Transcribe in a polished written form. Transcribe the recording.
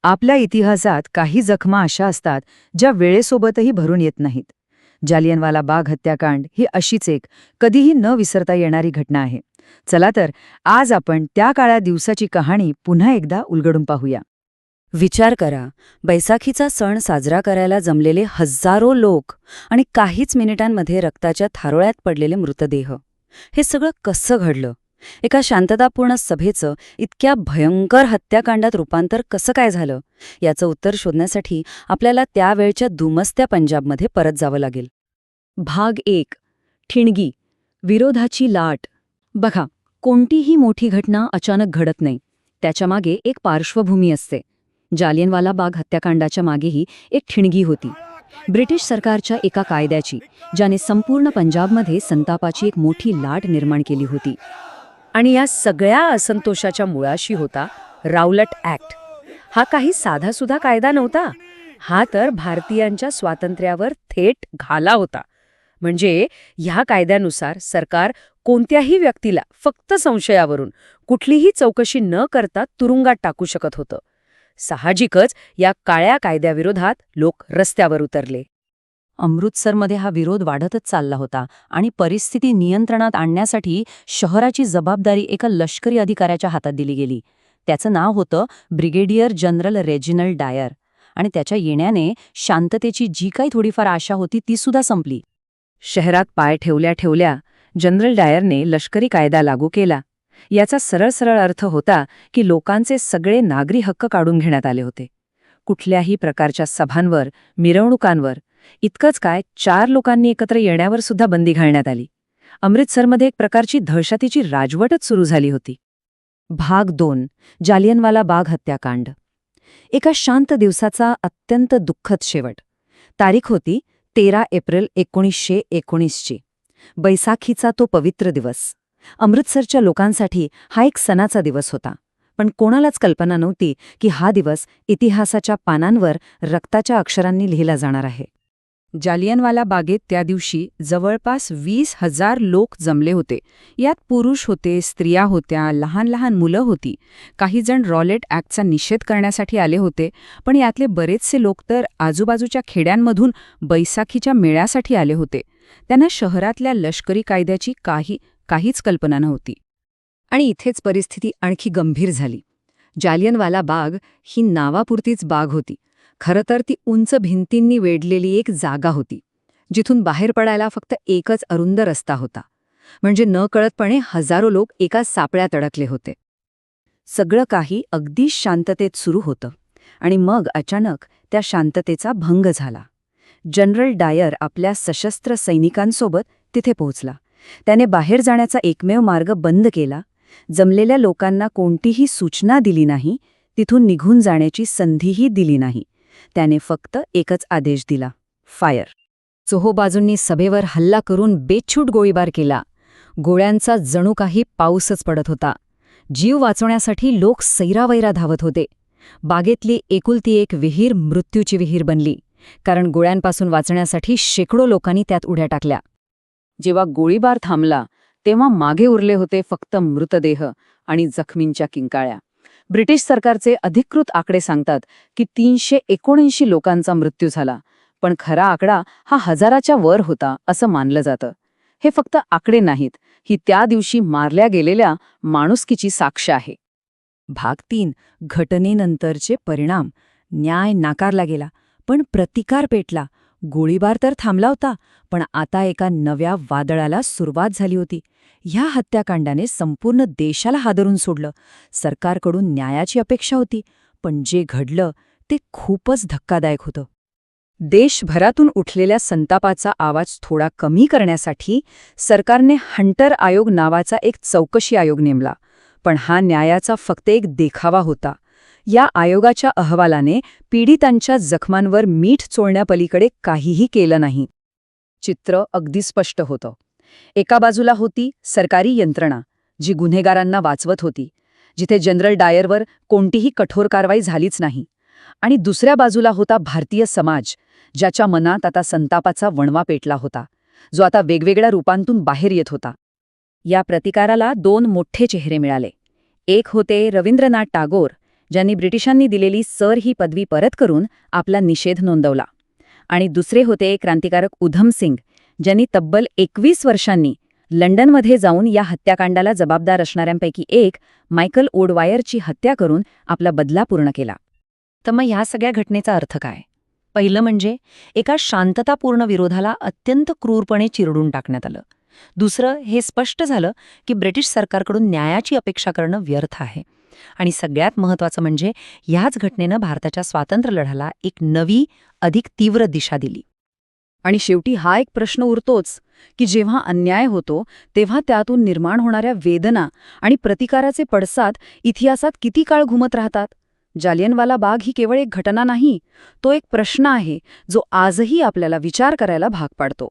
आपल्या इतिहासात काही जखमा अशा असतात ज्या वेळेसोबतही भरून येत नाहीत. जालियनवाला बाग हत्याकांड ही अशीच एक कधीही न विसरता येणारी घटना आहे. चला तर आज आपण त्या काळ्या दिवसाची कहाणी पुन्हा एकदा उलगडून पाहूया. विचार करा, बैसाखीचा सण साजरा करायला जमलेले हजारो लोक आणि काहीच मिनिटांमध्ये रक्ताच्या थारोळ्यात पडलेले मृतदेह. हे सगळं कसं घडलं? एका शांततापूर्ण सभेचं इतक्या भयंकर हत्याकांडात रूपांतर कसं काय झालं? याचं उत्तर शोधण्यासाठी आपल्याला त्यावेळच्या दुमस्त्या पंजाबमध्ये परत जावं लागेल. भाग 1. ठिणगी, विरोधाची लाट. बघा, कोणतीही मोठी घटना अचानक घडत नाही. त्याच्यामागे एक पार्श्वभूमी असते. जालियनवाला बाग हत्याकांडाच्या मागेही एक ठिणगी होती, ब्रिटिश सरकारच्या एका कायद्याची, ज्याने संपूर्ण पंजाबमध्ये संतापाची एक मोठी लाट निर्माण केली होती. आणि या सगळ्या असंतोषाच्या मुळाशी होता राऊलट ॲक्ट. हा काही साधासुधा कायदा नव्हता. हा तर भारतीयांच्या स्वातंत्र्यावर थेट घाला होता. म्हणजे ह्या कायद्यानुसार सरकार कोणत्याही व्यक्तीला फक्त संशयावरून कुठलीही चौकशी न करता तुरुंगात टाकू शकत होतं. साहजिकच या काळ्या कायद्याविरोधात लोक रस्त्यावर उतरले. अमृतसरमध्ये हा विरोध वाढतच चालला होता आणि परिस्थिती नियंत्रणात आणण्यासाठी शहराची जबाबदारी एका लष्करी अधिकाऱ्याच्या हातात दिली गेली. त्याचं नाव होतं ब्रिगेडियर जनरल रेजिनल्ड डायर. आणि त्याच्या येण्याने शांततेची जी काही थोडीफार आशा होती ती सुद्धा संपली. शहरात पाय ठेवल्या ठेवल्या जनरल डायरने लष्करी कायदा लागू केला. याचा सरळ अर्थ होता की लोकांचे सगळे नागरी हक्क काढून घेण्यात आले होते. कुठल्याही प्रकारच्या सभांवर, मिरवणुकांवर, इतकंच काय 4 लोकांनी एकत्र येण्यावर सुद्धा बंदी घालण्यात आली. अमृतसरमध्ये एक प्रकारची दहशतीची राजवटच सुरू झाली होती. भाग 2. जालियनवाला बाग हत्याकांड. एका शांत दिवसाचा अत्यंत दुःखद शेवट. तारीख होती 13 एप्रिल 1919ची. बैसाखीचा तो पवित्र दिवस. अमृतसरच्या लोकांसाठी हा एक सणाचा दिवस होता. पण कोणालाच कल्पना नव्हती की हा दिवस इतिहासाच्या पानांवर रक्ताच्या अक्षरांनी लिहिला जाणार आहे. जालियनवाला बागेत त्या दिवशी जवळपास 20,000 लोक जमले होते. यात पुरुष होते, स्त्रिया होत्या, लहान लहान मुलं होती. काही जण रॉलेट ॲक्टचा निषेध करण्यासाठी आले होते, पण यातले बरेचसे लोक तर आजूबाजूच्या खेड्यांमधून बैसाखीच्या मेळ्यासाठी आले होते. त्यांना शहरातल्या लष्करी कायद्याची काहीच कल्पना नव्हती. आणि इथेच परिस्थिती आणखी गंभीर झाली. जालियनवाला बाग ही नावापुरतीच बाग होती. खरं तर ती उंच भिंतींनी वेढलेली एक जागा होती, जिथून बाहेर पडायला फक्त एकच अरुंद रस्ता होता. म्हणजे नकळतपणे हजारो लोक एका सापळ्यात अडकले होते. सगळं काही अगदी शांततेत सुरू होतं. आणि मग अचानक त्या शांततेचा भंग झाला. जनरल डायर आपल्या सशस्त्र सैनिकांसोबत तिथे पोहोचला. त्याने बाहेर जाण्याचा एकमेव मार्ग बंद केला. जमलेल्या लोकांना कोणतीही सूचना दिली नाही, तिथून निघून जाण्याची संधीही दिली नाही. त्याने फक्त एकच आदेश दिला, फायर. चोहोबाजूंनी सभेवर हल्ला करून बेछूट गोळीबार केला. गोळ्यांचा जणू काही पाऊसच पडत होता. जीव वाचवण्यासाठी लोक सैरावैरा धावत होते. बागेतली एकुलती एक विहीर मृत्यूची विहीर बनली, कारण गोळ्यांपासून वाचण्यासाठी शेकडो लोकांनी त्यात उड्या टाकल्या. जेव्हा गोळीबार थांबला तेव्हा मागे उरले होते फक्त मृतदेह आणि जखमींच्या किंकाळ्या. ब्रिटिश सरकारचे अधिकृत आकडे सांगतात की 379 लोकांचा मृत्यू झाला, पण खरा आकडा हा हजाराच्या वर होता असं मानलं जातं. हे फक्त आकडे नाहीत, ही त्या दिवशी मारल्या गेलेल्या माणुसकीची साक्ष आहे. भाग 3. घटनेनंतरचे परिणाम. न्याय नाकारला गेला, पण प्रतिकार पेटला. गोळीबार तर थांबला होता, पण आता एका नव्या वादळाला सुरुवात झाली होती. ह्या हत्याकांडाने संपूर्ण देशाला हादरून सोडलं. सरकारकडून न्यायाची अपेक्षा होती, पण जे घडलं ते खूपच धक्कादायक होतं. देशभरातून उठलेल्या संतापाचा आवाज थोडा कमी करण्यासाठी सरकारने हंटर आयोग नावाचा एक चौकशी आयोग नेमला. पण हा न्यायाचा फक्त एक देखावा होता. या आयोगाच्या अहवालाने पीडितांच्या जखमांवर मीठ चोळण्यापलीकडे काहीही केलं नाही. चित्र अगदी स्पष्ट होतं. एका बाजूला होती सरकारी यंत्रणा, जी गुन्हेगारांना वाचवत होती, जिथे जनरल डायरवर कोणतीही कठोर कारवाई झालीच नाही. आणि दुसऱ्या बाजूला होता भारतीय समाज, ज्याच्या मनात आता संतापाचा वणवा पेटला होता, जो आता वेगवेगळ्या रूपांतून बाहेर येत होता. या प्रतिकाराला 2 मोठे चेहरे मिळाले. एक होते रवींद्रनाथ टागोर, ज्यांनी ब्रिटिशांनी दिलेली सर ही पदवी परत करून आपला निषेध नोंदवला. आणि दुसरे होते क्रांतिकारक उधम सिंग, ज्यांनी तब्बल 21 वर्षांनी लंडनमध्ये जाऊन या हत्याकांडाला जबाबदार असणाऱ्यांपैकी एक मायकल ओडवायरची हत्या करून आपला बदला पूर्ण केला. तर मग ह्या सगळ्या घटनेचा अर्थ काय? पहिलं म्हणजे एका शांततापूर्ण विरोधाला अत्यंत क्रूरपणे चिरडून टाकण्यात आलं. दुसरं, हे स्पष्ट झालं की ब्रिटिश सरकारकडून न्यायाची अपेक्षा करणं व्यर्थ आहे. आणि सगळ्यात महत्त्वाचं म्हणजे ह्याच घटनेनं भारताच्या स्वातंत्र्यलढ्याला एक नवी, अधिक तीव्र दिशा दिली. आणि शेवटी हा एक प्रश्न उरतोच की जेव्हा अन्याय होतो तेव्हा त्यातून निर्माण होणाऱ्या वेदना आणि प्रतिकाराचे पडसाद इतिहासात किती काळ घुमत राहतात? जालियनवाला बाग ही केवळ एक घटना नाही, तो एक प्रश्न आहे जो आजही आपल्याला विचार करायला भाग पाडतो.